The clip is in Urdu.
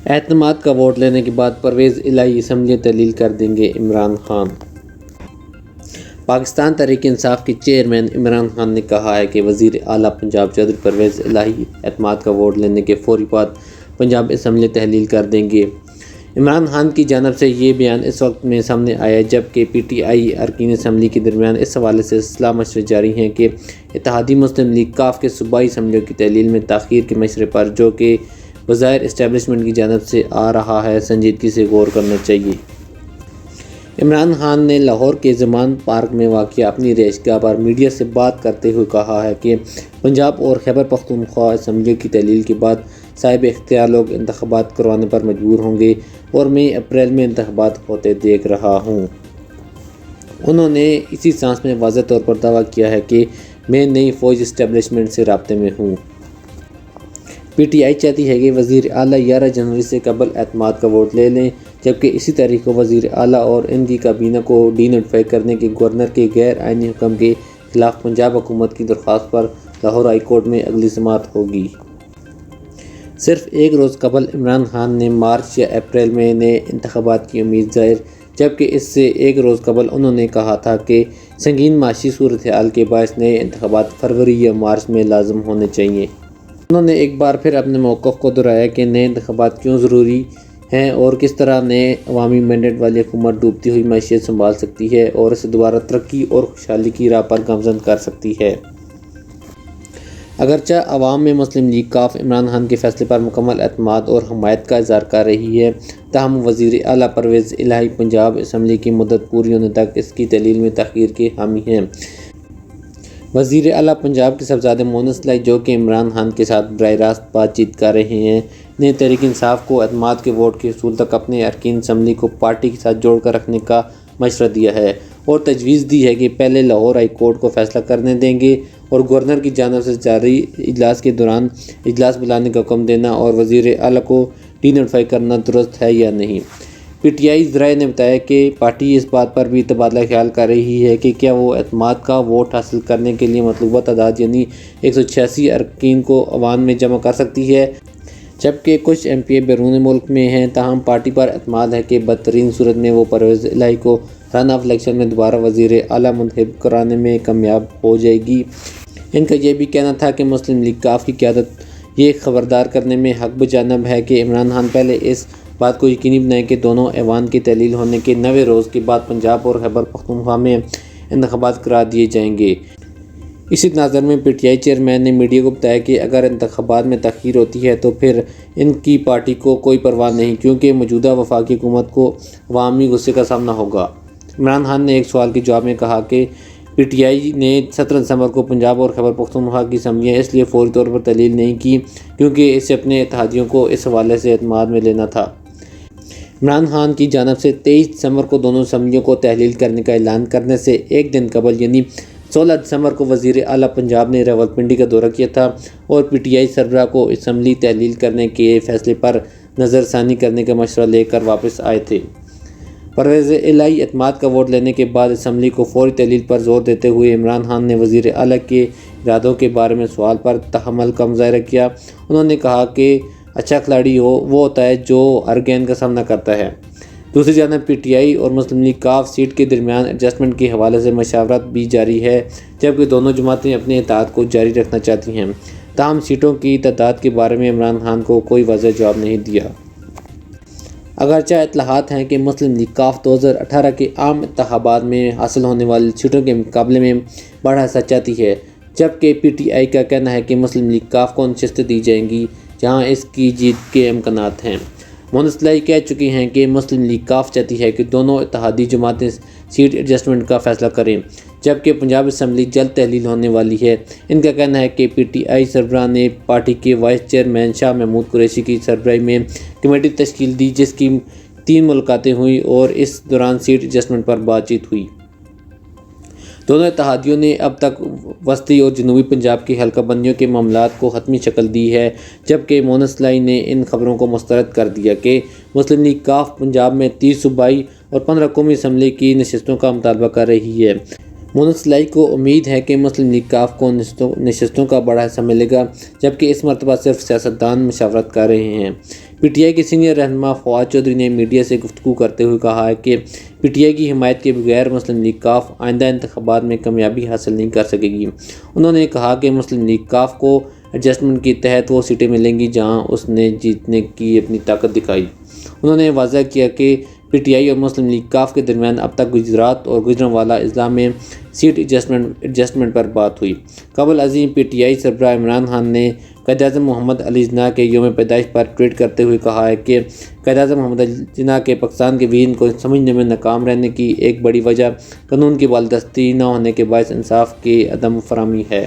اعتماد کا ووٹ لینے کے بعد پرویز الہی اسمبلی تحلیل کر دیں گے عمران خان۔ پاکستان تحریک انصاف کے چیئرمین عمران خان نے کہا ہے کہ وزیر اعلیٰ پنجاب چودھری پرویز الہی اعتماد کا ووٹ لینے کے فوری بعد پنجاب اسمبلی تحلیل کر دیں گے۔ عمران خان کی جانب سے یہ بیان اس وقت میں سامنے آیا جب کہ پی ٹی آئی ارکین اسمبلی کے درمیان اس حوالے سے صلاح مشورے جاری ہیں کہ اتحادی مسلم لیگ کاف کے صوبائی اسمبلیوں کی تحلیل میں تاخیر کے مشورے پر جو کہ بظاہر اسٹیبلشمنٹ کی جانب سے آ رہا ہے سنجیدگی سے غور کرنا چاہیے۔ عمران خان نے لاہور کے زمان پارک میں واقع اپنی رہائشگاہ پر میڈیا سے بات کرتے ہوئے کہا ہے کہ پنجاب اور خیبر پختونخوا اسمبلیوں کی تحلیل کے بعد صاحب اختیار لوگ انتخابات کروانے پر مجبور ہوں گے اور میں اپریل میں انتخابات ہوتے دیکھ رہا ہوں۔ انہوں نے اسی سانس میں واضح طور پر دعویٰ کیا ہے کہ میں نئی فوج اسٹیبلشمنٹ سے رابطے میں ہوں۔ پی ٹی آئی چاہتی ہے کہ وزیر اعلیٰ 11 جنوری سے قبل اعتماد کا ووٹ لے لیں، جبکہ اسی تاریخ کو وزیر اعلیٰ اور ان کی کابینہ کو ڈی نوٹیفائی کرنے کے گورنر کے غیر آئینی حکم کے خلاف پنجاب حکومت کی درخواست پر لاہور ہائی کورٹ میں اگلی سماعت ہوگی۔ صرف ایک روز قبل عمران خان نے مارچ یا اپریل میں نئے انتخابات کی امید ظاہر، جبکہ اس سے ایک روز قبل انہوں نے کہا تھا کہ سنگین معاشی صورتحال کے باعث نئے انتخابات فروری یا مارچ میں لازم ہونے چاہیے۔ انہوں نے ایک بار پھر اپنے موقف کو دہرایا کہ نئے انتخابات کیوں ضروری ہیں اور کس طرح نئے عوامی مینڈیٹ والی حکومت ڈوبتی ہوئی معیشت سنبھال سکتی ہے اور اسے دوبارہ ترقی اور خوشحالی کی راہ پر گامزن کر سکتی ہے۔ اگرچہ عوام میں مسلم لیگ کاف عمران خان کے فیصلے پر مکمل اعتماد اور حمایت کا اظہار کر رہی ہے، تاہم وزیر اعلیٰ پرویز الہی پنجاب اسمبلی کی مدت پوری ہونے تک اس کی تحلیل میں تاخیر کے حامی ہیں۔ وزیر اعلیٰ پنجاب کے صاحبزادے مونس الہی جو کہ عمران خان کے ساتھ براہ راست بات چیت کر رہے ہیں، نے تحریک انصاف کو اعتماد کے ووٹ کے حصول تک اپنے ارکین اسمبلی کو پارٹی کے ساتھ جوڑ کر رکھنے کا مشورہ دیا ہے اور تجویز دی ہے کہ پہلے لاہور ہائی کورٹ کو فیصلہ کرنے دیں گے اور گورنر کی جانب سے جاری اجلاس کے دوران اجلاس بلانے کا حکم دینا اور وزیر اعلیٰ کو ڈی نوٹیفائی کرنا درست ہے یا نہیں۔ پی ٹی آئی ذرائع نے بتایا کہ پارٹی اس بات پر بھی تبادلہ خیال کر رہی ہے کہ کیا وہ اعتماد کا ووٹ حاصل کرنے کے لیے مطلوبہ تعداد یعنی 186 ارکین کو عوام میں جمع کر سکتی ہے، جبکہ کچھ ایم پی اے بیرون ملک میں ہیں، تاہم پارٹی پر اعتماد ہے کہ بدترین صورت میں وہ پرویز الہی کو رن آف الیکشن میں دوبارہ وزیر اعلیٰ منتخب کرانے میں کامیاب ہو جائے گی۔ ان کا یہ بھی کہنا تھا کہ مسلم لیگ کاف کی قیادت یہ خبردار کرنے میں حق بجانب ہے کہ عمران خان پہلے اس بات کو یقینی بنائیں کہ دونوں ایوان کی تحلیل ہونے کے 90 روز کے بعد پنجاب اور خیبر پختونخوا میں انتخابات کرا دیے جائیں گے۔ اسی تناظر میں پی ٹی آئی چیئرمین نے میڈیا کو بتایا کہ اگر انتخابات میں تاخیر ہوتی ہے تو پھر ان کی پارٹی کو کوئی پرواہ نہیں، کیونکہ موجودہ وفاقی حکومت کو عوامی غصے کا سامنا ہوگا۔ عمران خان نے ایک سوال کے جواب میں کہا کہ پی ٹی آئی نے 17 دسمبر کو پنجاب اور خیبر پختونخوا کی اسمبلیاں اس لیے فوری طور پر تحلیل نہیں کی کیونکہ اسے اپنے اتحادیوں کو اس حوالے سے اعتماد میں لینا تھا۔ عمران خان کی جانب سے 23 دسمبر کو دونوں اسمبلیوں کو تحلیل کرنے کا اعلان کرنے سے ایک دن قبل یعنی 16 دسمبر کو وزیر اعلیٰ پنجاب نے راولپنڈی کا دورہ کیا تھا اور پی ٹی آئی سربراہ کو اسمبلی تحلیل کرنے کے فیصلے پر نظر ثانی کرنے کا مشورہ لے کر واپس آئے تھے۔ پرویز الہی اعتماد کا ووٹ لینے کے بعد اسمبلی کو فوری تحلیل پر زور دیتے ہوئے عمران خان نے وزیر اعلیٰ کے ارادوں کے بارے میں سوال پر تحمل کا مظاہرہ کیا۔ انہوں نے کہا کہ اچھا کھلاڑی وہ ہوتا ہے جو ہر گیند کا سامنا کرتا ہے۔ دوسری جانب پی ٹی آئی اور مسلم لیگ کاف سیٹ کے درمیان ایڈجسٹمنٹ کے حوالے سے مشاورت بھی جاری ہے، جبکہ دونوں جماعتیں اپنے اتحاد کو جاری رکھنا چاہتی ہیں، تاہم سیٹوں کی تعداد کے بارے میں عمران خان کو کوئی واضح جواب نہیں دیا۔ اگرچہ اطلاعات ہیں کہ مسلم لیگ کاف 2018 کے عام انتخابات میں حاصل ہونے والی سیٹوں کے مقابلے میں بڑا حصہ چاہتی ہے، جبکہ پی ٹی آئی کا کہنا ہے کہ مسلم لیگ کاف کو نشستیں دی جائیں گی جہاں اس کی جیت کے امکانات ہیں۔ مونس الہی کہہ چکی ہیں کہ مسلم لیگ کاف چاہتی ہے کہ دونوں اتحادی جماعتیں سیٹ ایڈجسٹمنٹ کا فیصلہ کریں، جبکہ پنجاب اسمبلی جلد تحلیل ہونے والی ہے۔ ان کا کہنا ہے کہ پی ٹی آئی سربراہ نے پارٹی کے وائس چیئرمین شاہ محمود قریشی کی سربراہی میں کمیٹی تشکیل دی جس کی 3 ملاقاتیں ہوئیں اور اس دوران سیٹ ایڈجسٹمنٹ پر بات چیت ہوئی۔ دونوں اتحادیوں نے اب تک وسطی اور جنوبی پنجاب کی حلقہ بندیوں کے معاملات کو حتمی شکل دی ہے، جبکہ مونس الہی نے ان خبروں کو مسترد کر دیا کہ مسلم لیگ کاف پنجاب میں 30 صوبائی اور 15 قومی اسمبلی کی نشستوں کا مطالبہ کر رہی ہے۔ مونس لائی کو امید ہے کہ مسلم لیگ کاف کو نشستوں کا بڑا حصہ ملے گا، جبکہ اس مرتبہ صرف سیاستدان مشاورت کر رہے ہیں۔ پی ٹی آئی کے سینئر رہنما فواد چودھری نے میڈیا سے گفتگو کرتے ہوئے کہا ہے کہ پی ٹی آئی کی حمایت کے بغیر مسلم لیگ کاف آئندہ انتخابات میں کامیابی حاصل نہیں کر سکے گی۔ انہوں نے کہا کہ مسلم لیگ کاف کو ایڈجسٹمنٹ کے تحت وہ سیٹیں ملیں گی جہاں اس نے جیتنے کی اپنی طاقت دکھائی۔ انہوں نے واضح کیا کہ پی ٹی آئی اور مسلم لیگ کاف کے درمیان اب تک گجرات اور گوجرانوالہ اضلاع میں سیٹ ایڈجسٹمنٹ پر بات ہوئی۔ قبل ازیں پی ٹی آئی سربراہ عمران خان نے قائداعظم محمد علی جناح کے یوم پیدائش پر ٹویٹ کرتے ہوئے کہا ہے کہ قائداعظم محمد علی جناح کے پاکستان کے وژن کو سمجھنے میں ناکام رہنے کی ایک بڑی وجہ قانون کی بالادستی نہ ہونے کے باعث انصاف کی عدم فراہمی ہے۔